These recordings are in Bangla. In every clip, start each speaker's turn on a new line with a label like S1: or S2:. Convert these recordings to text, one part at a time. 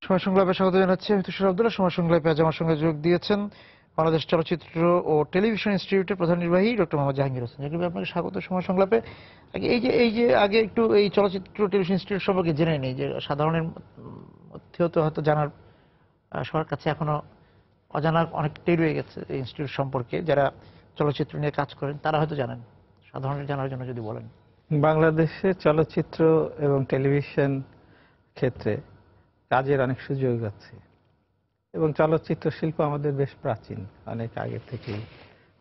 S1: সময় সংলাপে স্বাগত জানাচ্ছি। আমি তুষার আব্দুল্লাহ। সময় সংলাপে আজ আমার সঙ্গে যোগ দিয়েছেন বাংলাদেশ চলচ্চিত্র ও টেলিভিশন ইনস্টিটিউটের প্রধান নির্বাহী ডক্টর মোহাম্মদ জাহাঙ্গীর হোসেন। জাহাঙ্গীর ভাই, আপনাকে স্বাগত সময় সংলাপে। এই যে আগে একটু এই চলচ্চিত্র টেলিভিশন ইনস্টিটিউট সম্পর্কে জেনে নেই, যে সাধারণের মধ্যেও তো হয়তো জানার সবার কাছে এখনো অজানা অনেকটাই রয়ে গেছে এই ইনস্টিটিউট সম্পর্কে। যারা চলচ্চিত্র নিয়ে কাজ করেন তারা হয়তো জানেন, সাধারণের জানার জন্য যদি বলেন।
S2: বাংলাদেশে চলচ্চিত্র এবং টেলিভিশন ক্ষেত্রে কাজের অনেক সুযোগ আছে এবং চলচ্চিত্র শিল্প আমাদের বেশ প্রাচীন, অনেক আগে থেকেই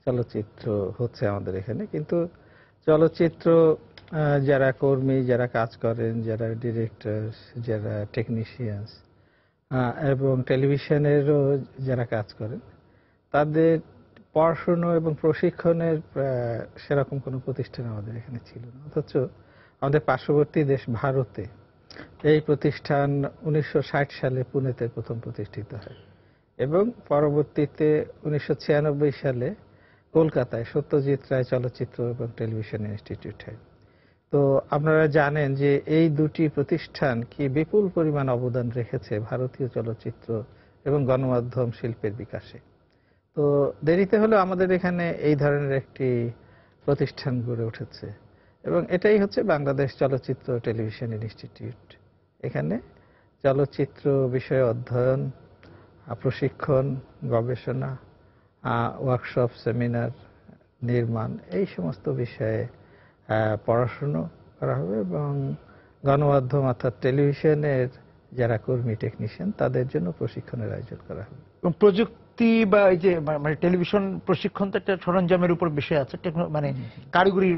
S2: চলচ্চিত্র হচ্ছে আমাদের এখানে। কিন্তু চলচ্চিত্র যারা কর্মী, যারা কাজ করেন, যারা ডিরেক্টর, যারা টেকনিশিয়ানস এবং টেলিভিশনেরও যারা কাজ করেন, তাদের পড়াশুনো এবং প্রশিক্ষণের সেরকম কোনো প্রতিষ্ঠান আমাদের এখানে ছিল না। অথচ আমাদের পার্শ্ববর্তী দেশ ভারতে এই প্রতিষ্ঠান 1960 সালে পুনেতে প্রথম প্রতিষ্ঠিত হয় এবং পরবর্তীতে 1996 সালে কলকাতায় সত্যজিৎ রায় চলচ্চিত্র এবং টেলিভিশন ইনস্টিটিউট হয়। তো আপনারা জানেন যে এই দুটি প্রতিষ্ঠান কি বিপুল পরিমাণ অবদান রেখেছে ভারতীয় চলচ্চিত্র এবং গণমাধ্যম শিল্পের বিকাশে। তো দেরিতে হলেও আমাদের এখানে এই ধরনের একটি প্রতিষ্ঠান গড়ে উঠেছে এবং এটাই হচ্ছে বাংলাদেশ চলচ্চিত্র টেলিভিশন ইনস্টিটিউট। এখানে চলচ্চিত্র বিষয়ে অধ্যয়ন, প্রশিক্ষণ, গবেষণা, ওয়ার্কশপ, সেমিনার, নির্মাণ, এই সমস্ত বিষয়ে পড়াশুনো করা হবে এবং গণমাধ্যম অর্থাৎ টেলিভিশনের যারা কর্মী, টেকনিশিয়ান, তাদের জন্য প্রশিক্ষণের আয়োজন করা হবে।
S1: প্রযুক্তি বা এই যে মানে টেলিভিশন প্রশিক্ষণ তো একটা সরঞ্জামের উপর বিষয় আছে, মানে কারিগরি,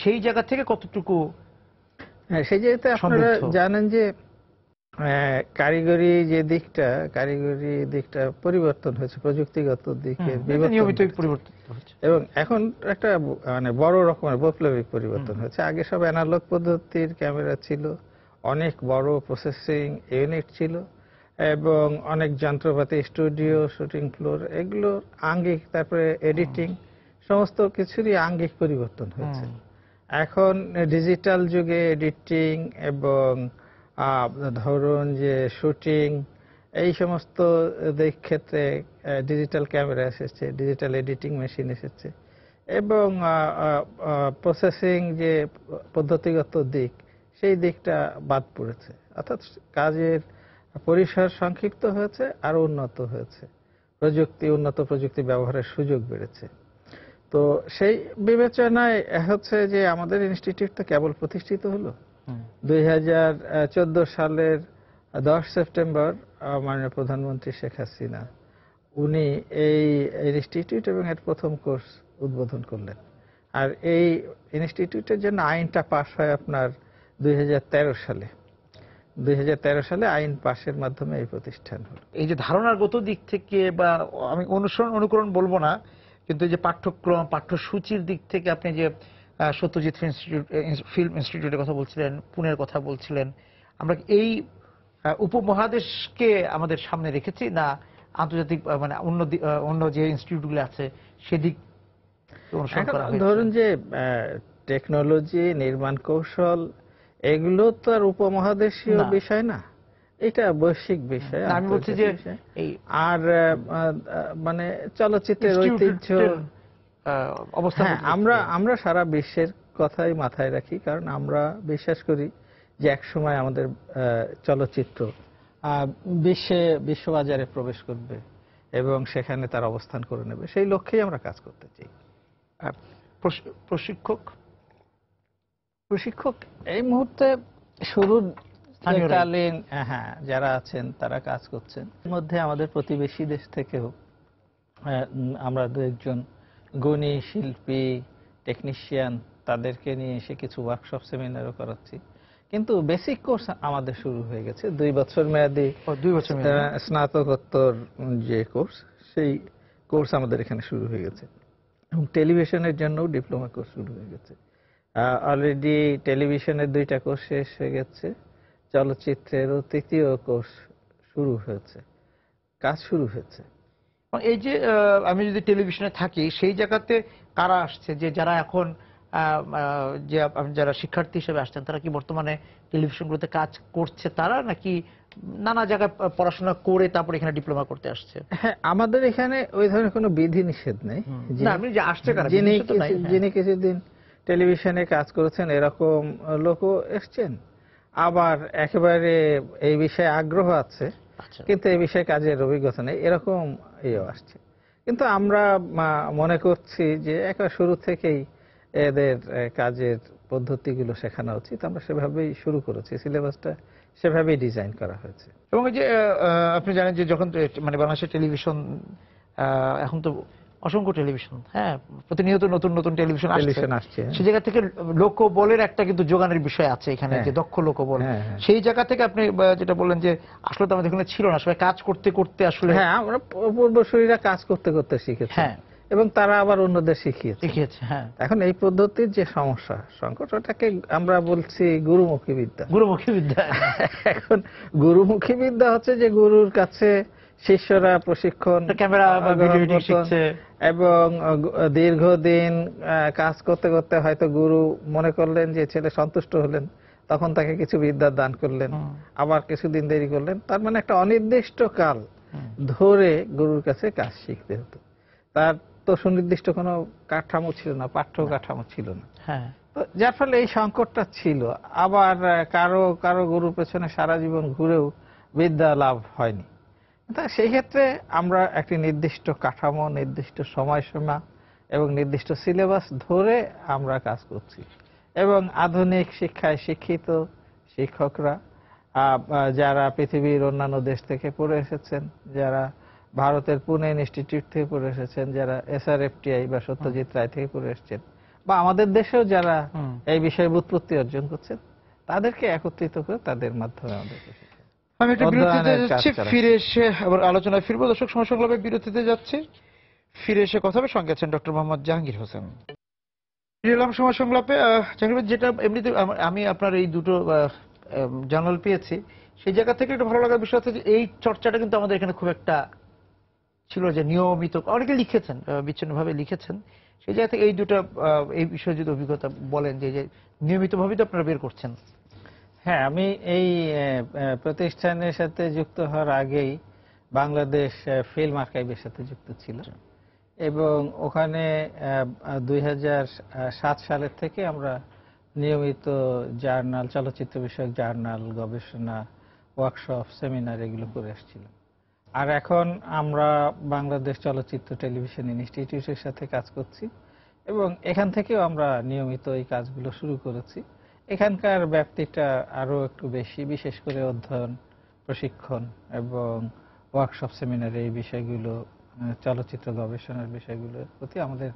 S1: সেই জায়গা থেকে কতটুকু?
S2: হ্যাঁ, সেই জায়গাতে আপনারা জানেন যে কারিগরি দিকটা পরিবর্তন হয়েছে, প্রযুক্তিগত দিকে
S1: নিয়মিত পরিবর্তন হচ্ছে
S2: এবং এখন একটা মানে বড় রকমের বৈপ্লবিক পরিবর্তন হয়েছে। আগে সব অ্যানালগ পদ্ধতির ক্যামেরা ছিল, অনেক বড় প্রসেসিং ইউনিট ছিল এবং অনেক যন্ত্রপাতি, স্টুডিও, শুটিং ফ্লোর, এগুলো আঙ্গিক, তারপরে এডিটিং, সমস্ত কিছুরই আঙ্গিক পরিবর্তন হয়েছে। এখন ডিজিটাল যুগে এডিটিং এবং ধরুন যে শুটিং, এই সমস্ত দিক ক্ষেত্রে ডিজিটাল ক্যামেরা এসেছে, ডিজিটাল এডিটিং মেশিন এসেছে এবং প্রসেসিং যে পদ্ধতিগত দিক, সেই দিকটা বাদ পড়েছে। অর্থাৎ কাজের পরিসর সংক্ষিপ্ত হয়েছে, আরো উন্নত হয়েছে, উন্নত প্রযুক্তি ব্যবহারের সুযোগ বেড়েছে। তো সেই বিবেচনায় হচ্ছে যে আমাদের ইনস্টিটিউটটা কেবল প্রতিষ্ঠিত হলো 2014 সালের 10 সেপ্টেম্বর মাননীয় প্রধানমন্ত্রী শেখ হাসিনা উনি এই ইনস্টিটিউট এবং এর প্রথম কোর্স উদ্বোধন করলেন। আর এই ইনস্টিটিউটের জন্য আইনটা পাস হয় আপনার 2013 সালে। 2013 সালে আইন পাশের মাধ্যমে এই প্রতিষ্ঠান হলো।
S1: এই যে ধারণাগত দিক থেকে, বা আমি অনুকরণ বলবো না, কিন্তু এই যে পাঠ্যক্রম, পাঠ্যসূচির দিক থেকে আপনি যে সত্যজিৎ ফিল্ম ইনস্টিটিউটের কথা বলছিলেন, পুনের কথা বলছিলেন, আমরা এই উপমহাদেশকে আমাদের সামনে রেখেছি না আন্তর্জাতিক মানে অন্য যে ইনস্টিটিউটগুলো আছে সেদিক অনুসরণ করা হয়েছে?
S2: ধরুন যে টেকনোলজি, নির্মাণ কৌশল, এগুলো তো আর উপমহাদেশীয় বিষয় না, এটা বৈশ্বিক বিষয়।
S1: আমি বলছি যে
S2: আর মানে চলচ্চিত্রের ঐতিহ্য অবস্থা, আমরা সারা বিশ্বের কথাই মাথায় রাখি, কারণ আমরা বিশ্বাস করি যে একসময় আমাদের চলচ্চিত্র বিশ্ববাজারে প্রবেশ করবে এবং সেখানে তার অবস্থান করে নেবে। সেই লক্ষ্যেই আমরা কাজ করতে চাই। প্রশিক্ষক এই মুহূর্তে শুরুকালীন যারা আছেন তারা কাজ করছেন। এর মধ্যে আমাদের প্রতিবেশী দেশ থেকেও আমরা দু একজন গুণী শিল্পী, টেকনিশিয়ান, তাদেরকে নিয়ে এসে কিছু ওয়ার্কশপ, সেমিনারও করাচ্ছি। কিন্তু বেসিক কোর্স আমাদের শুরু হয়ে গেছে, 2 বছর মেয়াদী স্নাতকোত্তর যে কোর্স, সেই কোর্স আমাদের এখানে শুরু হয়ে গেছে এবং টেলিভিশনের জন্য ডিপ্লোমা কোর্স শুরু হয়ে গেছে। অলরেডি টেলিভিশনের 2টা কোর্স শেষ হয়ে গেছে, চলচ্চিত্রেরও 3য় কোর্স শুরু হয়েছে, কাজ শুরু হয়েছে।
S1: এই যে আমি যদি টেলিভিশনে থাকি, সেই জায়গাতে কারা আসছে, যে যারা এখন যে যারা শিক্ষার্থী হিসেবে আসছেন তারা কি বর্তমানে টেলিভিশনগুলোতে কাজ করছে তারা, নাকি নানা জায়গায় পড়াশোনা করে তারপর এখানে ডিপ্লোমা করতে আসছে?
S2: হ্যাঁ, আমাদের এখানে ওই ধরনের কোনো বিধি নিষেধ নেই।
S1: না, আপনি যে আসছে কারা,
S2: যিনি
S1: বিদেশে তো নাই।
S2: যিনি কিছুদিন টেলিভিশনে কাজ করেছেন এরকম লোকও এসছেন, আবার একেবারে এই বিষয়ে আগ্রহ আছে
S1: আচ্ছা।
S2: কিন্তু এই বিষয়ে কাজের অভিজ্ঞতা নেই, এরকম ইয়েও আসছে। কিন্তু আমরা মনে করছি যে একেবারে শুরু থেকেই এদের কাজের পদ্ধতিগুলো শেখানো উচিত। আমরা সেভাবেই শুরু করেছি, সিলেবাসটা সেভাবেই ডিজাইন করা হয়েছে।
S1: এবং এই যে আপনি জানেন যে যখন মানে বাংলাদেশের টেলিভিশন এখন তো অসংখ্য টেলিভিশন, হ্যাঁ, প্রতিনিয়ত নতুন নতুন টেলিভিশন আসছে, সেই জায়গা থেকে লোকবলের একটা কিন্তু যোগানের বিষয় আছে এখানে, যে দক্ষ লোকবল, সেই জায়গা থেকে আপনি যেটা বললেন যে আসলে তো আমাদের এখানে ছিল না, সবাই কাজ করতে করতে আসলে।
S2: হ্যাঁ, আমরা পূর্বসূরীরা কাজ করতে করতে শিখেছি,
S1: হ্যাঁ,
S2: এবং তারা আবার অন্যদের শিখিয়েছে।
S1: হ্যাঁ।
S2: এখন এই পদ্ধতির যে সমস্যা সংকট, ওটাকে আমরা বলছি গুরুমুখী বিদ্যা।
S1: গুরুমুখী বিদ্যা।
S2: এখন গুরুমুখী বিদ্যা হচ্ছে যে গুরুর কাছে শিষ্যরা প্রশিক্ষণ,
S1: ক্যামেরা শিখছে,
S2: এবং দীর্ঘদিন কাজ করতে করতে হয়তো গুরু মনে করলেন যে ছেলে সন্তুষ্ট হলেন, তখন তাকে কিছু বিদ্যা দান করলেন, আবার কিছুদিন দেরি করলেন। তার মানে একটা অনির্দিষ্ট কাল ধরে গুরুর কাছে কাজ শিখতে হতো। তার তো সুনির্দিষ্ট কোনো কাঠামো ছিল না, পাঠ্য কাঠামো ছিল না।
S1: হ্যাঁ,
S2: তো যার ফলে এই সংকটটা ছিল। আবার কারো কারো গুরুর পেছনে সারা জীবন ঘুরেও বিদ্যা লাভ হয়নি। সেই ক্ষেত্রে আমরা একটি নির্দিষ্ট কাঠামো, নির্দিষ্ট সময়সীমা এবং নির্দিষ্ট সিলেবাস ধরে আমরা কাজ করছি। এবং আধুনিক শিক্ষায় শিক্ষিত শিক্ষকরা যারা পৃথিবীর অন্যান্য দেশ থেকে পড়ে এসেছেন, যারা ভারতের পুনে ইনস্টিটিউট থেকে পড়ে এসেছেন, যারা SRFTI বা সত্যজিৎ রায় থেকে পড়ে এসেছেন, বা আমাদের দেশেও যারা এই বিষয়ে ব্যুৎপত্তি অর্জন করছেন, তাদেরকে একত্রিত করে তাদের মাধ্যমে আমাদেরকে।
S1: আমি একটা বিরতিতে যাচ্ছি, ফিরে এসে আবার আলোচনায় ফিরবো। দর্শক, সময় সংলাপে বিরতিতে যাচ্ছি, ফিরে এসে কথা হবে। সঙ্গে আছেন ডক্টর মোহাম্মদ জাহাঙ্গীর হোসেন। ফিরে এলাম সময় সংলাপে। জাহাঙ্গীর, যেটা এমনিতে আমি আপনার এই দুটো জার্নাল পেয়েছি, সেই জায়গা থেকে একটু ভালো লাগার বিষয় হচ্ছে যে এই চর্চাটা কিন্তু আমাদের এখানে খুব একটা ছিল, যে নিয়মিত অনেকে লিখেছেন, বিচ্ছিন্নভাবে লিখেছেন, সেই জায়গা থেকে এই দুটো এই বিষয়ে যদি অভিজ্ঞতা বলেন, যে নিয়মিতভাবেই তো আপনারা বের করছেন।
S2: হ্যাঁ, আমি এই প্রতিষ্ঠানের সাথে যুক্ত হওয়ার আগেই বাংলাদেশ ফিল্ম আর্কাইভের সাথে যুক্ত ছিল, এবং ওখানে 2007 সালের থেকে আমরা নিয়মিত জার্নাল, চলচ্চিত্র বিষয়ক জার্নাল, গবেষণা, ওয়ার্কশপ, সেমিনার এগুলো করে আসছিলাম। আর এখন আমরা বাংলাদেশ চলচ্চিত্র টেলিভিশন ইনস্টিটিউটের সাথে কাজ করছি, এবং এখান থেকেও আমরা নিয়মিত এই কাজগুলো শুরু করেছি। এখানকার ব্যাপ্তিটা আরো একটু বেশি, বিশেষ করে অধ্যয়ন, প্রশিক্ষণ এবং ওয়ার্কশপ, সেমিনার, এই বিষয়গুলো, চলচ্চিত্র গবেষণার বিষয়গুলোর প্রতি আমাদের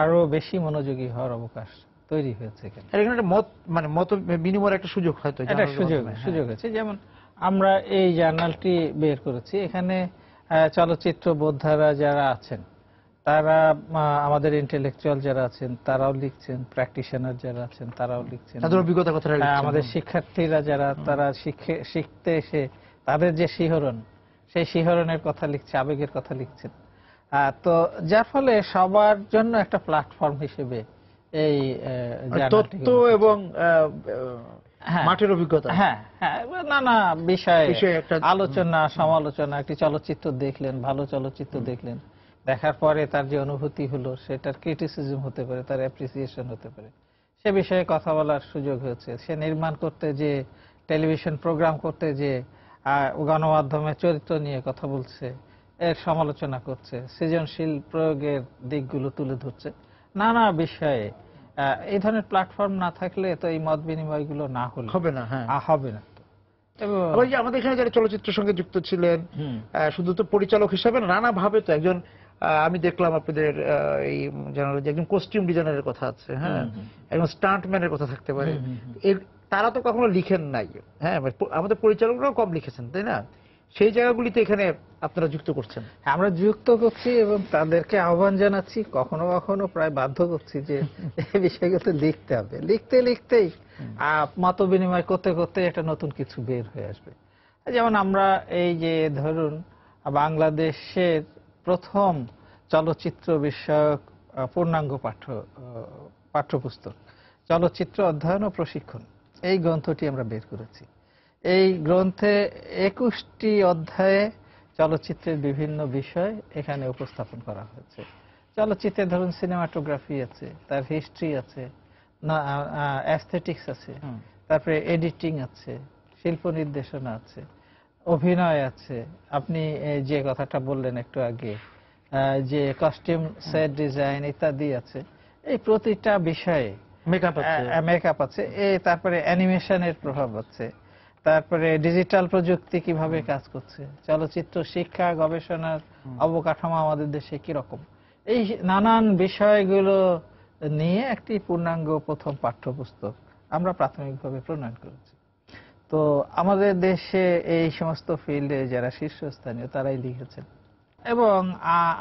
S2: আরো বেশি মনোযোগী হওয়ার অবকাশ তৈরি হয়েছে।
S1: এখানে একটা মত বিনিময়ের একটা সুযোগ হয়তো,
S2: একটা সুযোগ হয়েছে। যেমন আমরা এই জার্নালটি বের করেছি, এখানে চলচ্চিত্র বোদ্ধারা যারা আছেন, তারা আমাদের ইন্টেলেকচুয়াল যারা আছেন তারাও লিখছেন, প্র্যাকটিশনার যারা আছেন তারাও লিখছেন,
S1: তাদের অভিজ্ঞতা কথা,
S2: আমাদের শিক্ষার্থীরা যারা তারা শিখতে এসে তাদের যে শিহরণ, সেই শিহরণের কথা লিখছে, আবেগের কথা লিখছেন। তো যার ফলে সবার জন্য একটা প্ল্যাটফর্ম হিসেবে এই
S1: তথ্য এবং মাঠের অভিজ্ঞতা,
S2: হ্যাঁ হ্যাঁ, নানা বিষয়ে আলোচনা, সমালোচনা। একটি চলচ্চিত্র দেখলেন, ভালো চলচ্চিত্র দেখলেন, দেখার পরে তার যে অনুভূতি হলো, সেটার ক্রিটিসিজম হতে পারে, তার অ্যাপ্রিসিয়েশন হতে পারে, সে বিষয়ে কথা বলার সুযোগ হয়েছে। সে নির্মাণ করতে, যে টেলিভিশন প্রোগ্রাম করতে, যে গণমাধ্যমে চরিত্র নিয়ে কথা বলছে, এর সমালোচনা করছে, সৃজনশীল প্রয়োগের দিকগুলো তুলে ধরছে, নানা বিষয়ে। এই ধরনের প্ল্যাটফর্ম না থাকলে তো এই মত বিনিময়গুলো না হলে হবে না। হবে না। এবং
S1: আমাদের এখানে যারা চলচ্চিত্রের সঙ্গে যুক্ত ছিলেন, শুধু তো পরিচালক হিসাবে নানা ভাবে, তো একজন আমি দেখলাম আপনাদের এই জার্নালে যে একজন কস্টিউম ডিজাইনারের কথা আছে, হ্যাঁ, একজন স্টান্টম্যানের কথা থাকতে পারে, তারা তো কখনো লিখেন নাই, হ্যাঁ, আমাদের পরিচালকরাও কম লিখেছেন, তাই না? সেই জায়গাগুলিতে এখানে আপনারা যুক্ত করছেন।
S2: আমরা যুক্ত করছি এবং তাদেরকে আহ্বান জানাচ্ছি, কখনো কখনো প্রায় বাধ্য করছি যে এই বিষয়গুলো লিখতে হবে। লিখতে লিখতেই মত বিনিময় করতে করতে একটা নতুন কিছু বের হয়ে আসবে। যেমন আমরা এই যে ধরুন বাংলাদেশের প্রথম চলচ্চিত্র বিষয়ক পূর্ণাঙ্গ পাঠ্য পাঠ্যপুস্তক চলচ্চিত্র অধ্যয়ন ও প্রশিক্ষণ, এই গ্রন্থটি আমরা বের করেছি। এই গ্রন্থে 21টি অধ্যায়ে চলচ্চিত্রের বিভিন্ন বিষয় এখানে উপস্থাপন করা হয়েছে। চলচ্চিত্রে ধরুন সিনেমাটোগ্রাফি আছে, তার হিস্ট্রি আছে, অ্যাস্থেটিক্স আছে, তারপরে এডিটিং আছে, শিল্প নির্দেশনা আছে, অভিনয় আছে। আপনি যে কথাটা বললেন একটু আগে, যে কস্টিউম সেট ডিজাইন ইত্যাদি আছে, এই প্রতিটা বিষয়ে মেকআপ আছে, তারপরে অ্যানিমেশনের প্রভাব আছে, তারপরে ডিজিটাল প্রযুক্তি কিভাবে কাজ করছে, চলচ্চিত্র শিক্ষা গবেষণার অবকাঠামো আমাদের দেশে কিরকম, এই নানান বিষয়গুলো নিয়ে একটি পূর্ণাঙ্গ প্রথম পাঠ্যপুস্তক আমরা প্রাথমিকভাবে প্রণয়ন করেছি। তো আমাদের দেশে এই সমস্ত ফিল্ডে যারা শীর্ষস্থানীয় তারাই লিখেছেন, এবং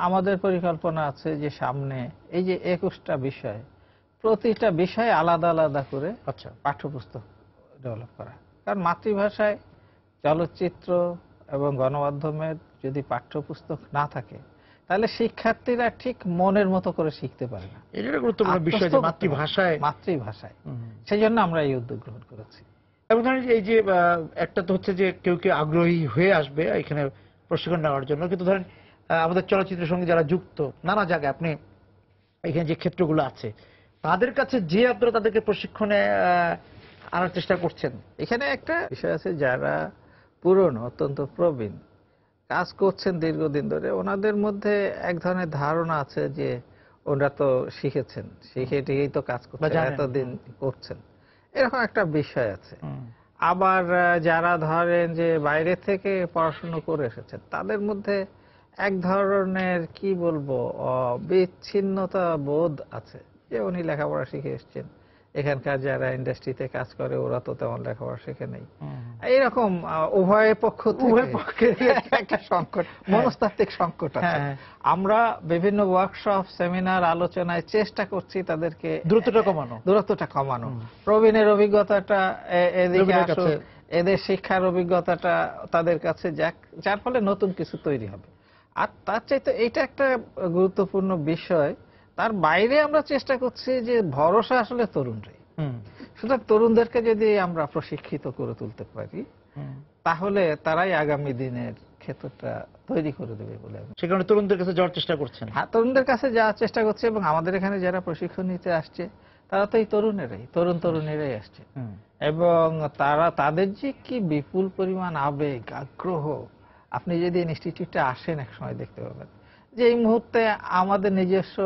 S2: আমাদের পরিকল্পনা আছে যে সামনে এই যে 21টা বিষয়, প্রতিটা বিষয় আলাদা আলাদা করে পাঠ্যপুস্তক ডেভেলপ করা। কারণ মাতৃভাষায় চলচ্চিত্র এবং গণমাধ্যমের যদি পাঠ্যপুস্তক না থাকে, তাহলে শিক্ষার্থীরা ঠিক মনের মতো করে শিখতে পারে না।
S1: এটা গুরুত্বপূর্ণ বিষয় যে
S2: মাতৃভাষায় সেই জন্য আমরা এই উদ্যোগ গ্রহণ করেছি।
S1: এবং এই যে একটা তো হচ্ছে যে কেউ কেউ আগ্রহী হয়ে আসবে এখানে প্রশিক্ষণ নেওয়ার জন্য, কিন্তু ধরেন আমাদের চলচ্চিত্রের সঙ্গে যারা যুক্ত নানা জায়গায়, আপনি এখানে যে ক্ষেত্রগুলো আছে তাদের কাছে যে আপনারা তাদেরকে প্রশিক্ষণে আনার চেষ্টা করছেন,
S2: এখানে একটা বিষয় আছে, যারা পুরনো অত্যন্ত প্রবীণ কাজ করছেন দীর্ঘদিন ধরে, ওনাদের মধ্যে এক ধরনের ধারণা আছে যে ওনারা তো শিখেছেন, শিখে ঠিকই তো কাজ করছেন, এতদিন করছেন, এরকম একটা বিষয় আছে। আবার যারা ধরেন যে বাইরে থেকে পড়াশোনা করে এসেছেন, তাদের মধ্যে এক ধরনের কি বলবো বিচ্ছিন্নতা বোধ আছে, যে উনি লেখাপড়া শিখে এসছেন, এখানকার যারা ইন্ডাস্ট্রিতে কাজ করে ওরা তো তেমন লেখাপড়া শেখে নেই। এইরকম উভয় পক্ষ একটা সংকট, মনস্তাত্ত্বিক সংকট আছে। আমরা বিভিন্ন ওয়ার্কশপ, সেমিনার, আলোচনায় চেষ্টা করছি তাদেরকে দূরত্বটা কমানো, প্রবীণের অভিজ্ঞতাটা এদিকে আসুক, এদের শিক্ষার অভিজ্ঞতাটা তাদের কাছে যাক, যার ফলে নতুন কিছু তৈরি হবে। আর তার চাইতে এইটা একটা গুরুত্বপূর্ণ বিষয়, তার বাইরে আমরা চেষ্টা করছি যে ভরসা আসলে তরুণরাই। সুতরাং তরুণদেরকে যদি আমরা প্রশিক্ষিত করে তুলতে পারি, তাহলে তারাই আগামী দিনের ক্ষেত্রটা তৈরি করে দেবে বলে,
S1: সে কারণে তরুণদের কাছে যাওয়ার চেষ্টা করছেন।
S2: হ্যাঁ, তরুণদের কাছে যাওয়ার চেষ্টা করছে, এবং আমাদের এখানে যারা প্রশিক্ষণ নিতে আসছে তারা তো এই তরুণীরাই আসছে, এবং তাদের যে কি বিপুল পরিমাণ আবেগ, আগ্রহ, আপনি যদি ইনস্টিটিউটে আসেন এক সময় দেখতে পাবেন যে এই মুহূর্তে আমাদের নিজস্ব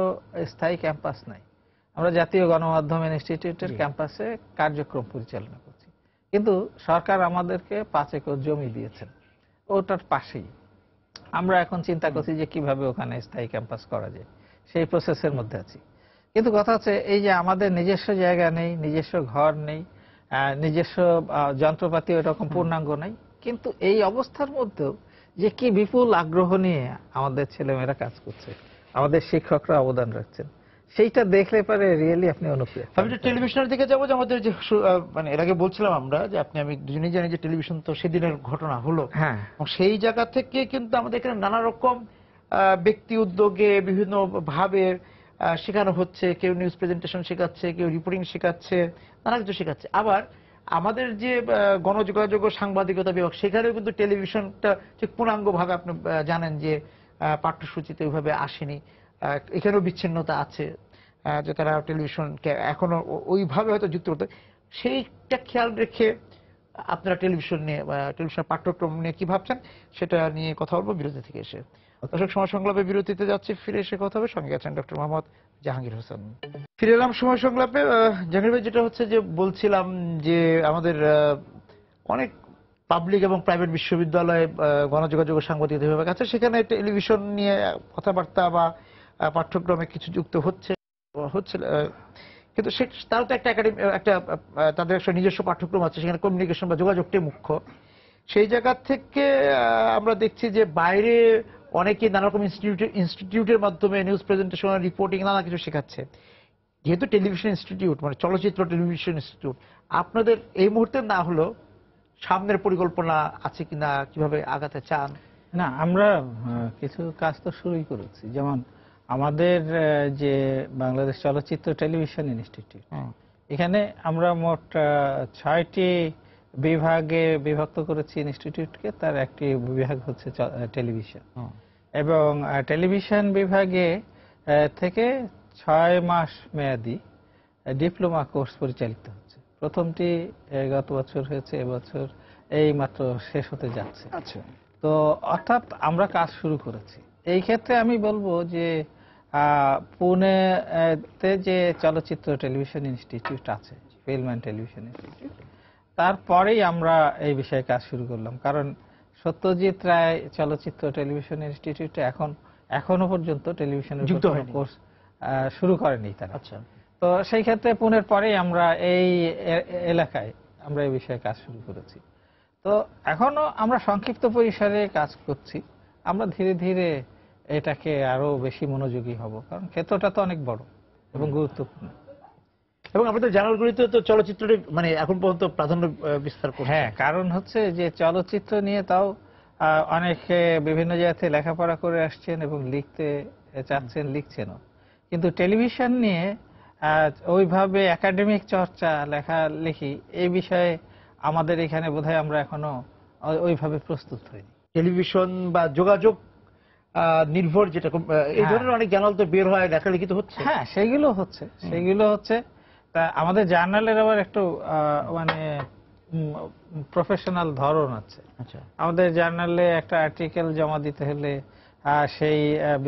S2: স্থায়ী ক্যাম্পাস নাই। আমরা জাতীয় গণমাধ্যম ইনস্টিটিউটের ক্যাম্পাসে কার্যক্রম পরিচালনা করছি, কিন্তু সরকার আমাদেরকে 5 একর জমি দিয়েছেন ওটার পাশেই। আমরা এখন চিন্তা করছি যে কিভাবে ওখানে স্থায়ী ক্যাম্পাস করা যায়, সেই প্রসেসের মধ্যে আছি। কিন্তু কথা হচ্ছে এই যে আমাদের নিজস্ব জায়গা নেই, নিজস্ব ঘর নেই, নিজস্ব যন্ত্রপাতি ওইরকম পূর্ণাঙ্গ নাই, কিন্তু এই অবস্থার মধ্যেও যে কি বিপুল আগ্রহ নিয়ে আমাদের ছেলেমেয়েরা কাজ করছে, আমাদের শিক্ষকরা অবদান রাখছেন, সেইটা দেখলে পরে রিয়েলি আপনি অনুপ্রেরিত।
S1: আমি টেলিভিশনের দিকে যাবো, যে আমাদের যে মানে এর আগে বলছিলাম আমরা যে আমি দুজনেই জানি যে টেলিভিশন তো সেদিনের ঘটনা হলো,
S2: হ্যাঁ,
S1: সেই জায়গা থেকে কিন্তু আমাদের এখানে নানা রকম ব্যক্তি উদ্যোগে বিভিন্ন ভাবে শেখানো হচ্ছে। কেউ নিউজ প্রেজেন্টেশন শেখাচ্ছে, কেউ রিপোর্টিং শেখাচ্ছে, নানা কিছু শেখাচ্ছে। আবার আমাদের যে গণযোগাযোগ ও সাংবাদিকতা বিভাগ, সেখানেও কিন্তু টেলিভিশনটা ঠিক পূর্ণাঙ্গ ভাবে আপনি জানেন যে পাঠ্যসূচিতে ওইভাবে আসেনি, এখানেও বিচ্ছিন্নতা আছে, যে তারা টেলিভিশনকে এখনো ওইভাবে হয়তো যুক্ত করতে, সেইটা খেয়াল রেখে আপনারা টেলিভিশন নিয়ে টেলিভিশন পাঠ্যক্রম নিয়ে কি ভাবছেন সেটা নিয়ে কথা বলবো বিরতি থেকে এসে। দর্শক, সময় সংলাপে বিরতিতে যাচ্ছি, ফিরে এসে কথা হবে। সঙ্গে আছেন ডক্টর মোহাম্মদ জাহাঙ্গীর হোসেন। ফিরে এলাম সময় সংলাপে। জাহাঙ্গীর ভাই, যেটা হচ্ছে যে বলছিলাম যে আমাদের অনেক পাবলিক এবং প্রাইভেট বিশ্ববিদ্যালয়ে গণযোগাযোগ ও সাংবাদিকতা বিভাগ আছে, সেখানে টেলিভিশন নিয়ে কথাবার্তা বা পাঠ্যক্রমে কিছু যুক্ত হচ্ছে, কিন্তু তারও তো একটা একাডেমি, একটা তাদের একটা নিজস্ব পাঠ্যক্রম আছে, সেখানে কমিউনিকেশন বা যোগাযোগটাই মুখ্য। সেই জায়গা থেকে আমরা দেখছি যে বাইরে অনেকে নানা রকম ইনস্টিটিউটের মাধ্যমে নিউজ প্রেজেন্টেশন, রিপোর্টিং, নানা কিছু শেখাচ্ছে। যেহেতু টেলিভিশন ইনস্টিটিউট, মানে চলচ্চিত্র টেলিভিশন ইনস্টিটিউট, আপনাদের এই মুহূর্তে না হলো সামনের পরিকল্পনা আছে কিনা, কিভাবে আগাতে চান?
S2: না, আমরা কিছু কাজ তো শুরুই করেছি। যেমন আমাদের যে বাংলাদেশ চলচ্চিত্র টেলিভিশন ইনস্টিটিউট, এখানে আমরা মোট 6টি বিভাগে বিভক্ত করেছি ইনস্টিটিউটকে। তার একটি বিভাগ হচ্ছে টেলিভিশন, এবং টেলিভিশন বিভাগে থেকে 6 মাস মেয়াদী ডিপ্লোমা কোর্স পরিচালিত হচ্ছে। প্রথমটি গত বছর হয়েছে, এবছর এই মাত্র শেষ হতে যাচ্ছে।
S1: আচ্ছা,
S2: তো অর্থাৎ আমরা কাজ শুরু করেছি। এই ক্ষেত্রে আমি বলবো যে পুনেতে যে চলচ্চিত্র টেলিভিশন ইনস্টিটিউট আছে, ফিল্ম অ্যান্ড টেলিভিশন ইনস্টিটিউট, তারপরেই আমরা এই বিষয়ে কাজ শুরু করলাম। কারণ সত্যজিৎ রায় চলচ্চিত্র টেলিভিশন ইনস্টিটিউটে এখনো পর্যন্ত টেলিভিশনের কোর্স শুরু করেনি তারা।
S1: আচ্ছা,
S2: তো সেই ক্ষেত্রে পুনের পরেই আমরা এই এলাকায় আমরা এই বিষয়ে কাজ শুরু করেছি। তো এখনো আমরা সংক্ষিপ্ত পরিসরে কাজ করছি। আমরা ধীরে ধীরে এটাকে আরো বেশি মনোযোগী হব, কারণ ক্ষেত্রটা তো অনেক বড় এবং গুরুত্বপূর্ণ।
S1: এবং আমাদের জানালগুলিতে তো চলচ্চিত্রটি মানে এখন পর্যন্ত প্রাধান্য বিস্তার করছে।
S2: হ্যাঁ, কারণ হচ্ছে যে চলচ্চিত্র নিয়ে তাও অনেকে বিভিন্ন জায়গাতে লেখাপড়া করে আসছেন এবং লিখতে চাচ্ছেন, লিখছেনও। কিন্তু টেলিভিশন নিয়ে ওইভাবে একাডেমিক চর্চা, লেখালেখি এই বিষয়ে আমাদের এখানে বোধহয় আমরা এখনো ওইভাবে প্রস্তুত হইনি।
S1: টেলিভিশন বা যোগাযোগ নির্ভর যেটা এই ধরনের অনেক জার্নাল তো বের হয়, লেখালেখি তো হচ্ছে।
S2: হ্যাঁ, সেগুলো হচ্ছে। তা আমাদের জার্নালের আবার একটু মানে প্রফেশনাল ধরন আছে।
S1: আচ্ছা,
S2: আমাদের জার্নালে একটা আর্টিকেল জমা দিতে হলে সেই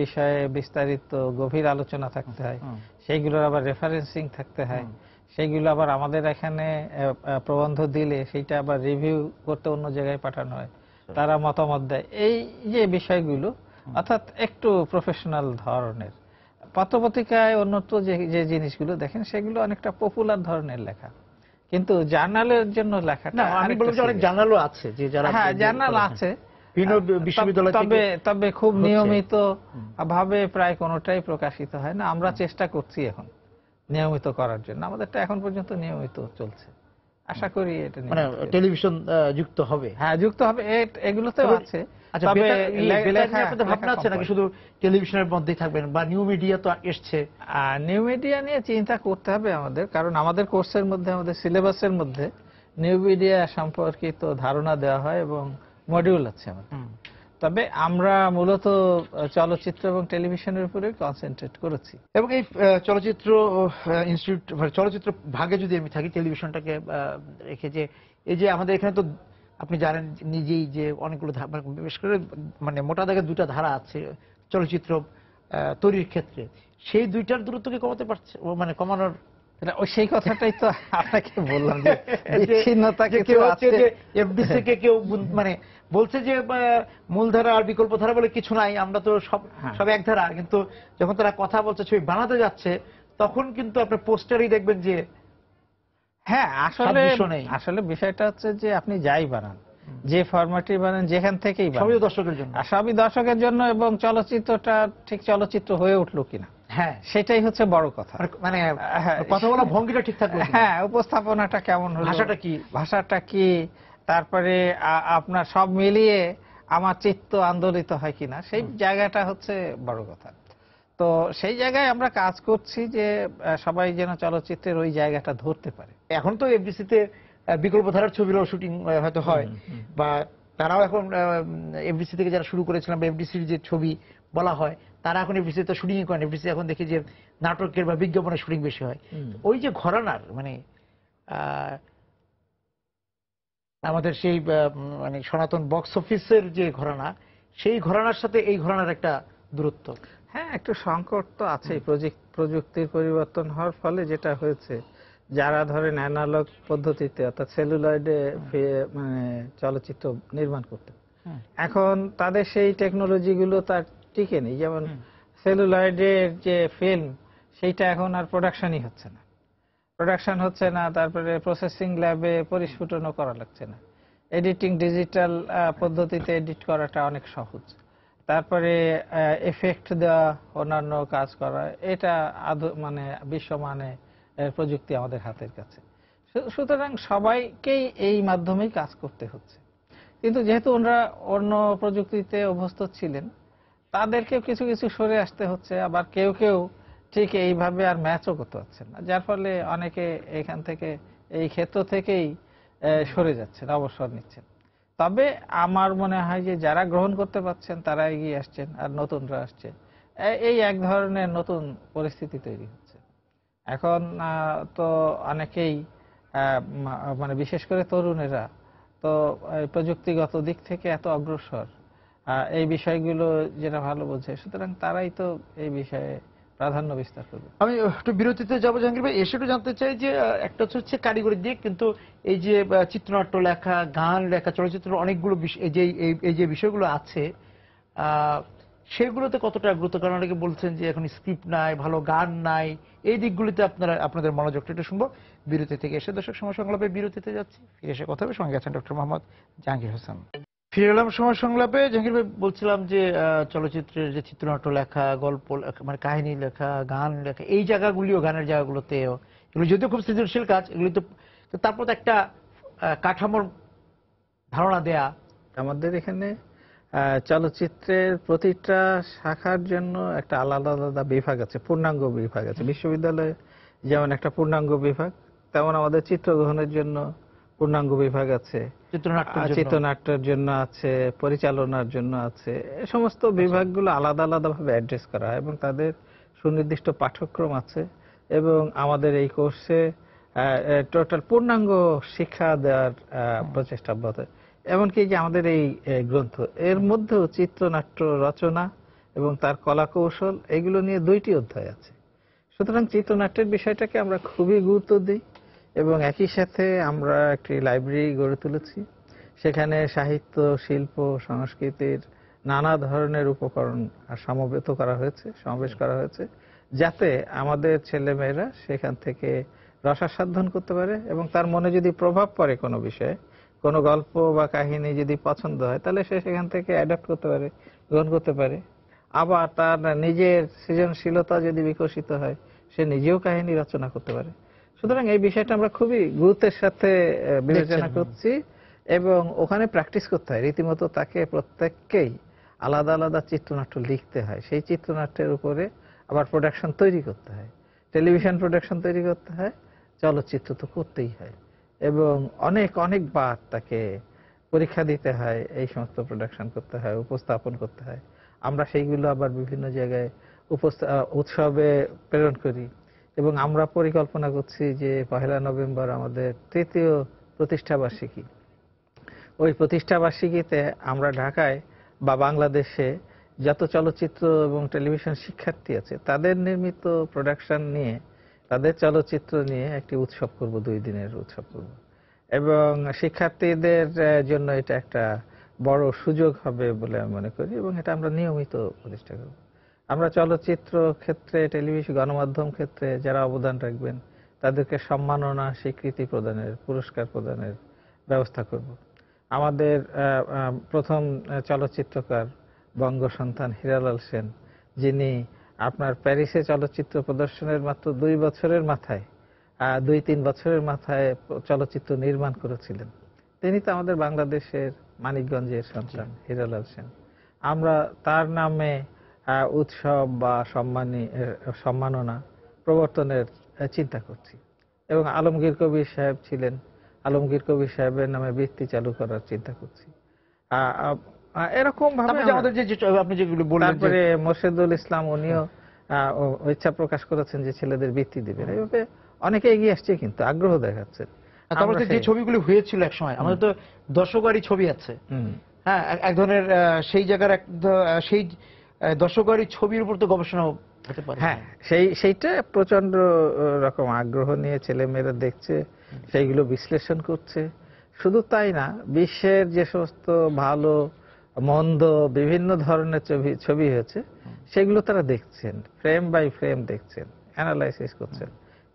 S2: বিষয়ে বিস্তারিত গভীর আলোচনা থাকতে হয়, সেইগুলোর আবার রেফারেন্সিং থাকতে হয়, সেইগুলো আবার আমাদের এখানে প্রবন্ধ দিলে সেইটা আবার রিভিউ করতে অন্য জায়গায় পাঠানো হয়, তারা মতামত দেয়। এই যে বিষয়গুলো অর্থাৎ একটু প্রফেশনাল ধরনের। পত্রপত্রিকায় অন্যত্র যে জিনিসগুলো দেখেন সেগুলো অনেকটা পপুলার ধরনের লেখা, কিন্তু জার্নালের জন্য লেখাটা
S1: আমি বলবো যে অনেক জার্নালও আছে যে যারা,
S2: হ্যাঁ জার্নাল আছে,
S1: বিশ্ববিদ্যালয়
S2: তবে খুব নিয়মিত ভাবে প্রায় কোনোটাই প্রকাশিত হয় না। আমরা চেষ্টা করছি এখন নিয়মিত করার জন্য, আমাদেরটা এখন পর্যন্ত নিয়মিত চলছে। আশা করি এটা
S1: মানে টেলিভিশন যুক্ত হবে।
S2: হ্যাঁ, যুক্ত হবে, এগুলোতেও আছে।
S1: আচ্ছা, আপনাদের ভাবনা আছে নাকি শুধু টেলিভিশনের মধ্যেই থাকবেন, বা নিউ মিডিয়া তো এসছে?
S2: নিউ মিডিয়া নিয়ে চিন্তা করতে হবে আমাদের, কারণ আমাদের কোর্সের মধ্যে, আমাদের সিলেবাসের মধ্যে নিউ মিডিয়া সম্পর্কিত ধারণা দেওয়া হয় এবং মডিউল আছে আমাদের। তবে আমরা মূলত চলচ্চিত্র এবং টেলিভিশনের উপরে কনসেন্ট্রেট করেছি।
S1: এবং এই চলচ্চিত্র ইনস্টিটিউট, চলচ্চিত্র ভাগে যদি আমি থাকি, টেলিভিশনটাকে রেখে, যে এই যে আমাদের এখানে তো আপনি জানেন নিজেই যে অনেকগুলো বিশেষ করে মানে মোটা দাগে 2টা ধারা আছে চলচ্চিত্র তৈরির ক্ষেত্রে। সেই 2টার দূরত্বকে কমাতে পারছে, মানে কমানোর
S2: সেই কথাটাই তো আপনাকে বললাম যে বিচ্ছিন্নতা
S1: কেউ আছে, যে এফডিসি কে কেউ মানে বলছে যে মূলধারা আর বিকল্প ধারা বলে কিছু নাই, আমরা তো সব এক ধারা। কিন্তু যখন তারা কথা বলছে, ছবি বানাতে যাচ্ছে, তখন কিন্তু আপনার পোস্টারই দেখবেন যে
S2: হ্যাঁ, আসলে বিষয়টা হচ্ছে যে আপনি যাই বানান, যে ফরম্যাটই বানান, যেখান থেকেই বানান,
S1: সবই দর্শকের জন্য,
S2: সবই দর্শকের জন্য, এবং চলচ্চিত্রটা ঠিক চলচ্চিত্র হয়ে উঠলো কিনা,
S1: হ্যাঁ
S2: সেটাই হচ্ছে বড় কথা।
S1: মানে কথা বলা ভঙ্গিটা ঠিক থাকলো,
S2: হ্যাঁ, উপস্থাপনাটা কেমন হলো, ভাষাটা কি, তারপরে আপনার সব মিলিয়ে আমার চিত্ত আন্দোলিত হয় কিনা, সেই জায়গাটা হচ্ছে বড় কথা। তো সেই জায়গায় আমরা কাজ করছি যে সবাই যেন চলচ্চিত্রের ওই জায়গাটা ধরতে পারে।
S1: এখন তো এফডিসিতে বিকল্প ধারার ছবিরও শুটিং হয়তো হয়, বা তারাও এখন এফডিসি থেকে যারা শুরু করেছিলাম, বা এফডিসির যে ছবি বলা হয়, তারা এখন এফডিসিতে শুটিং করেন। এফডিসি এখন দেখি যে নাটকের বা বিজ্ঞাপনের শুটিং বেশি হয়। ওই যে ঘরানার মানে আমাদের সেই মানে সনাতন বক্স অফিসের যে ঘরানা, সেই ঘরানার সাথে এই ঘরানার একটা দূরত্ব।
S2: হ্যাঁ, একটু সংকট তো আছে। প্রযুক্তির পরিবর্তন হওয়ার ফলে যেটা হয়েছে, যারা ধরেন অ্যানালগ পদ্ধতিতে অর্থাৎ সেলুলয়েডে মানে চলচ্চিত্র নির্মাণ করতেন, এখন তাদের সেই টেকনোলজিগুলো তার টিকে নেই। যেমন সেলুলয়েডের যে ফিল্ম, সেইটা এখন আর প্রোডাকশন হচ্ছে না, তারপরে প্রসেসিং ল্যাবে পরিস্ফুটনও করা লাগছে না, এডিটিং ডিজিটাল পদ্ধতিতে এডিট করাটা অনেক সহজ, তারপরে এফেক্ট দেওয়া, অন্যান্য কাজ করা, এটা মানে বিশ্বমানে প্রযুক্তি আমাদের হাতের কাছে। সুতরাং সবাইকেই এই মাধ্যমেই কাজ করতে হচ্ছে। কিন্তু যেহেতু ওনারা অন্য প্রযুক্তিতে অভ্যস্ত ছিলেন, তাদেরকেও কিছু কিছু সরে আসতে হচ্ছে, আবার কেউ কেউ ঠিক এইভাবে আর ম্যাচও করতে পারছেন না, যার ফলে অনেকে এখান থেকে এই ক্ষেত্র থেকেই সরে যাচ্ছেন, অবসর নিচ্ছেন। তবে আমার মনে হয় যে যারা গ্রহণ করতে পারছেন তারা এগিয়ে আসছেন, আর নতুনরা আসছে। এই এক ধরনের নতুন পরিস্থিতি তৈরি হচ্ছে এখন। তো অনেকেই মানে বিশেষ করে তরুণেরা তো প্রযুক্তিগত দিক থেকে এত অগ্রসর, এই বিষয়গুলো যেটা ভালো বোঝে, সুতরাং তারাই তো এই বিষয়ে প্রাধান্য বিস্তার করবে।
S1: আমি একটু বিরতিতে যাবো জাহাঙ্গীর ভাই, এসে একটু জানতে চাই যে একটা হচ্ছে কারিগরি দিক, কিন্তু এই যে চিত্রনাট্য লেখা, গান লেখা, চলচ্চিত্র অনেকগুলো এই যে বিষয়গুলো আছে সেগুলোতে কতটা গুরুত্ব? কারণ অনেকে বলছেন যে এখন স্ক্রিপ্ট নাই, ভালো গান নাই, এই দিকগুলিতে আপনাদের মনোযোগটা একটু শুনবো বিরতি থেকে এসে। দর্শক সময় সংলাপে বিরতিতে যাচ্ছি, ফিরে এসে কথা হবে। সঙ্গে আছেন ডক্টর মোহাম্মদ জাহাঙ্গীর হোসেন। ফিরে এলাম সময় সংলাপে। জাহাঙ্গীর ভাই, বলছিলাম যে চলচ্চিত্রের যে চিত্রনাট্য লেখা, গল্প লেখা, মানে কাহিনী লেখা, গান লেখা, এই জায়গাগুলিও, গানের জায়গাগুলোতেও, এগুলো যদিও খুব সৃজনশীল কাজ, এগুলি তো তারপর তো একটা কাঠামোর ধারণা দেয়া।
S2: আমাদের এখানে চলচ্চিত্রের প্রতিটা শাখার জন্য একটা আলাদা আলাদা বিভাগ আছে, পূর্ণাঙ্গ বিভাগ আছে। বিশ্ববিদ্যালয়ে যেমন একটা পূর্ণাঙ্গ বিভাগ, তেমন আমাদের চিত্রগ্রহণের জন্য পূর্ণাঙ্গ বিভাগ আছে, চিত্রনাট্যের জন্য আছে, পরিচালনার জন্য আছে। এই সমস্ত বিভাগগুলো আলাদা আলাদা ভাবে অ্যাড্রেস করা হয় এবং তাদের সুনির্দিষ্ট পাঠ্যক্রম আছে। এবং আমাদের এই কোর্সে টোটাল পূর্ণাঙ্গ শিক্ষা দেওয়ার প্রচেষ্টা অব্যাহত। এমনকি যে আমাদের এই গ্রন্থ, এর মধ্যেও চিত্রনাট্য রচনা এবং তার কলা কৌশল, এগুলো নিয়ে 2টি অধ্যায় আছে। সুতরাং চিত্রনাট্যের বিষয়টাকে আমরা খুবই গুরুত্ব দিই এবং একই সাথে আমরা একটি লাইব্রেরি গড়ে তুলেছি। সেখানে সাহিত্য, শিল্প, সংস্কৃতির নানা ধরনের উপকরণ সমবেত করা হয়েছে, সমাবেশ করা হয়েছে, যাতে আমাদের ছেলেমেয়েরা সেখান থেকে রসাস্বাদন করতে পারে এবং তার মনে যদি প্রভাব পড়ে কোনো বিষয়ে, কোনো গল্প বা কাহিনী যদি পছন্দ হয়, তাহলে সে সেখান থেকে অ্যাডাপ্ট করতে পারে, গ্রহণ করতে পারে। আবার তার নিজের সৃজনশীলতা যদি বিকশিত হয়, সে নিজেও কাহিনী রচনা করতে পারে। সুতরাং এই বিষয়টা আমরা খুবই গুরুত্বের সাথে বিবেচনা করছি এবং ওখানে প্র্যাকটিস করতে হয়। রীতিমতো তাকে প্রত্যেককেই আলাদা আলাদা চিত্রনাট্য লিখতে হয়, সেই চিত্রনাট্যের উপরে আবার প্রোডাকশন তৈরি করতে হয়, টেলিভিশন প্রোডাকশন তৈরি করতে হয়, চলচ্চিত্র তো করতেই হয় এবং অনেকবার তাকে পরীক্ষা দিতে হয়, এই সমস্ত প্রোডাকশন করতে হয়, উপস্থাপন করতে হয়। আমরা সেইগুলো আবার বিভিন্ন জায়গায় উৎসবে প্রেরণ করি এবং আমরা পরিকল্পনা করছি যে 1 নভেম্বর আমাদের 3য় প্রতিষ্ঠাবার্ষিকী। ওই প্রতিষ্ঠাবার্ষিকীতে আমরা ঢাকায় বা বাংলাদেশে যত চলচ্চিত্র এবং টেলিভিশন শিক্ষার্থী আছে তাদের নির্মিত প্রোডাকশন নিয়ে, তাদের চলচ্চিত্র নিয়ে একটি উৎসব করব, 2 দিনের উৎসব করব এবং শিক্ষার্থীদের জন্য এটা একটা বড় সুযোগ হবে বলে আমি মনে করি এবং এটা আমরা নিয়মিত প্রতিষ্ঠা করব। আমরা চলচ্চিত্র ক্ষেত্রে, টেলিভিশন, গণমাধ্যম ক্ষেত্রে যারা অবদান রাখবেন তাদেরকে সম্মাননা, স্বীকৃতি প্রদানের, পুরস্কার প্রদানের ব্যবস্থা করব। আমাদের প্রথম চলচ্চিত্রকার বঙ্গ সন্তান হীরালাল সেন, যিনি আপনার প্যারিসে চলচ্চিত্র প্রদর্শনের মাত্র 2 বছরের মাথায়, 2-3 বছরের মাথায় চলচ্চিত্র নির্মাণ করেছিলেন, তিনি তো আমাদের বাংলাদেশের মানিকগঞ্জের সন্তান হীরালাল সেন। আমরা তার নামে উৎসব বা সম্মাননা প্রবর্তনের চিন্তা করছি এবং আলমগীর কবির সাহেব ছিলেন, আলমগীর কবির সাহেবের নামে বৃত্তি চালু করার চিন্তা করছি। এরকম ভাবে
S1: আমাদের আপনি যেগুলো বললেন,
S2: তারপরে মোর্শেদুল ইসলাম, উনিও ইচ্ছা প্রকাশ করেছেন যে ছেলেদের বৃত্তি দিবেন। এইভাবে অনেকে এগিয়ে আসছে, কিন্তু আগ্রহ দেখাচ্ছে।
S1: তারপরে যে ছবিগুলি হয়েছিল এক সময়, আমাদের তো দর্শকবাড়ি ছবি আছে, হ্যাঁ, এক ধরনের সেই জায়গার সেই দর্শকবাড়ি ছবির উপর তো গবেষণা হতে পারে।
S2: হ্যাঁ, সেইটা প্রচন্ড রকম আগ্রহ নিয়ে ছেলে মেয়েরা দেখছে, সেইগুলো বিশ্লেষণ করছে। শুধু তাই না, বিশ্বের যে সমস্ত ভালো মন্দ বিভিন্ন ধরনের ছবি হয়েছে সেগুলো তারা দেখছেন, ফ্রেম বাই ফ্রেম দেখছেন, অ্যানালাইসিস করছেন,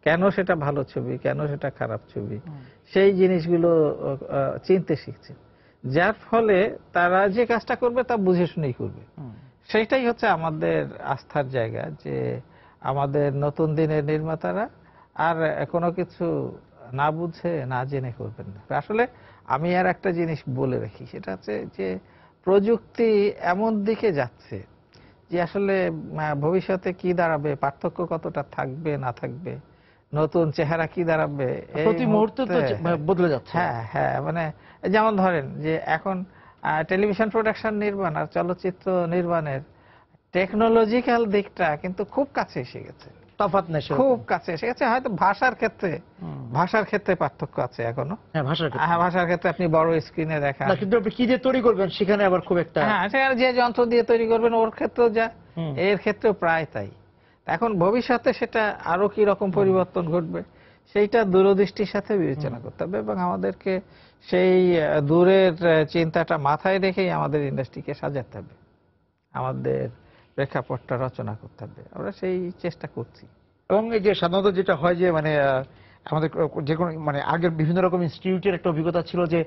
S2: কেন সেটা ভালো ছবি, কেন সেটা খারাপ ছবি, সেই জিনিসগুলো চিনতে শিখছেন। যার ফলে তারা যে কাজটা করবে তা বুঝে শুনেই করবে। সেটাই হচ্ছে আমাদের আস্থার জায়গা, যে আমাদের নতুন দিনের নির্মাতারা আর কোনো কিছু না বুঝে না জেনে করবেন না। আসলে আমি আর একটা জিনিস বলে রাখি, সেটা হচ্ছে যে প্রযুক্তি এমন দিকে যাচ্ছে যে আসলে ভবিষ্যতে কি দাঁড়াবে, পার্থক্য কতটা থাকবে না থাকবে, নতুন চেহারা কি দাঁড়াবে এই
S1: প্রতি মুহূর্তে তো বদলে যাচ্ছে।
S2: হ্যাঁ হ্যাঁ, মানে যেমন ধরেন যে এখন টেলিভিশন প্রোডাকশন নির্মাণ আর চলচ্চিত্র নির্মাণের টেকনোলজিক্যাল দিকটা কিন্তু খুব কাছে এসে গেছে,
S1: তফাৎ নেই সেরকম।
S2: খুব কাছে এসে গেছে। হয়তো ভাষার ক্ষেত্রে পার্থক্য আছে এখনো।
S1: হ্যাঁ, ভাষার ক্ষেত্রে।
S2: ভাষার ক্ষেত্রে আপনি বড় স্ক্রিনে দেখা,
S1: না, কিন্তু আপনি কি দিয়ে তৈরি করবেন সেখানে আবার খুব একটা।
S2: হ্যাঁ, সেখানে যে যন্ত্র দিয়ে তৈরি করবেন ওর ক্ষেত্রেও যা, এর ক্ষেত্রেও প্রায় তাই। এখন ভবিষ্যতে সেটা আরো কি রকম পরিবর্তন ঘটবে সেইটা দূরদৃষ্টির সাথে বিবেচনা করতে হবে, এবং আমাদেরকে সেই দূরের চিন্তাটা মাথায় রেখেই আমাদের ইন্ডাস্ট্রিকে সাজাতে হবে, আমাদের প্রেক্ষাপটটা রচনা করতে হবে। আমরা সেই চেষ্টা করছি।
S1: এবং এই যে সাধারণত যেটা হয় যে মানে আমাদের যে কোনো মানে আগের বিভিন্ন রকম ইনস্টিটিউটের একটা অভিজ্ঞতা ছিল যে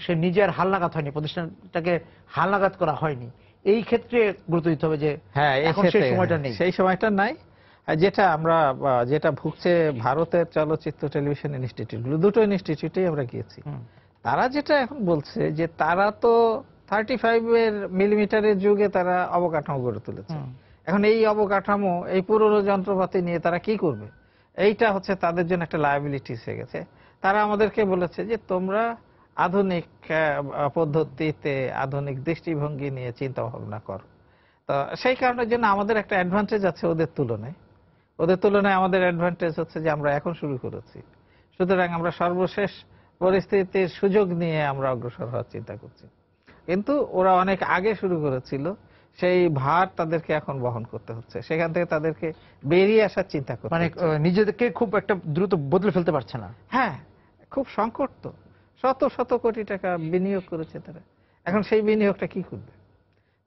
S1: সে নিজে আর হালনাগাদ হয়নি, প্রতিষ্ঠানটাকে হালনাগাদ করা হয়নি। এই ক্ষেত্রে গুরুত্ব দিতে হবে যে
S2: হ্যাঁ,
S1: এখন সেই সময়টা নেই,
S2: সেই সময়টা নাই। আর যেটা ভুগছে ভারতের চলচ্চিত্র টেলিভিশন ইনস্টিটিউটগুলো, দুটো ইনস্টিটিউটেই আমরা গিয়েছি, তারা যেটা এখন বলছে যে তারা তো 35 মিলিমিটারের যুগে তারা অবকাঠামো গড়ে তুলেছে। এখন এই অবকাঠামো, এই পুরনো যন্ত্রপাতি নিয়ে তারা কি করবে, এইটা হচ্ছে তাদের জন্য একটা লায়াবিলিটিস হয়ে গেছে। তারা আমাদেরকে বলেছে যে তোমরা আধুনিক পদ্ধতিতে, আধুনিক দৃষ্টিভঙ্গি নিয়ে চিন্তা ভাবনা করো। তো সেই কারণের জন্য আমাদের একটা অ্যাডভান্টেজ আছে ওদের তুলনায়। আমাদের অ্যাডভান্টেজ হচ্ছে যে আমরা এখন শুরু করেছি, সুতরাং আমরা সর্বশেষ পরিস্থিতির সুযোগ নিয়ে আমরা অগ্রসর হওয়ার চিন্তা করছি। কিন্তু ওরা অনেক আগে শুরু করেছিল, সেই ভার তাদেরকে এখন বহন করতে হচ্ছে, সেখান থেকে তাদেরকে বেরিয়ে আসার চিন্তা করতে
S1: মানে নিজেদেরকে খুব একটা দ্রুত বদলে ফেলতে পারছে না।
S2: হ্যাঁ, খুব সংকট তো, শত শত কোটি টাকা বিনিয়োগ করেছে তারা, এখন সেই বিনিয়োগটা কি করবে?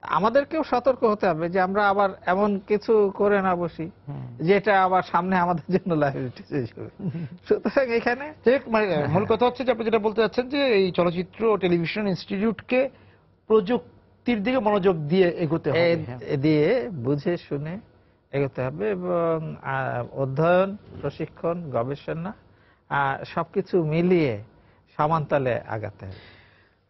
S2: আমাদেরকেও সতর্ক হতে হবে যে আমরা আবার এমন কিছু করে না বসি যেটা আবার সামনে আমাদের জন্য লাইবিলিটি হিসেবে। সুতরাং এখানে
S1: মানে মূল কথা হচ্ছে যে আপনি যেটা বলতে চাচ্ছেন যে এই চলচ্চিত্র ও টেলিভিশন ইনস্টিটিউটকে প্রযুক্তির দিকে মনোযোগ দিয়ে এগোতে হবে,
S2: দিয়ে বুঝে শুনে এগোতে হবে, এবং অধ্যয়ন, প্রশিক্ষণ, গবেষণা সবকিছু মিলিয়ে সমানতালে আগাতে হবে।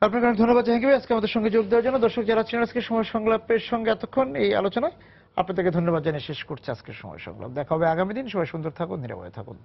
S1: আপনাকে অনেক ধন্যবাদ জাহাঙ্গীর, আজকে আমাদের সঙ্গে যোগ দেওয়ার জন্য। দর্শক যারা ছিলেন আজকে সময় সংলাপের সঙ্গে এতক্ষণ এই আলোচনায়, আপনাদেরকে ধন্যবাদ জানিয়ে শেষ করছে আজকের সময় সংলাপ। দেখা হবে আগামী দিন। সবাই সুন্দর থাকুন, নিরাপদে থাকুন।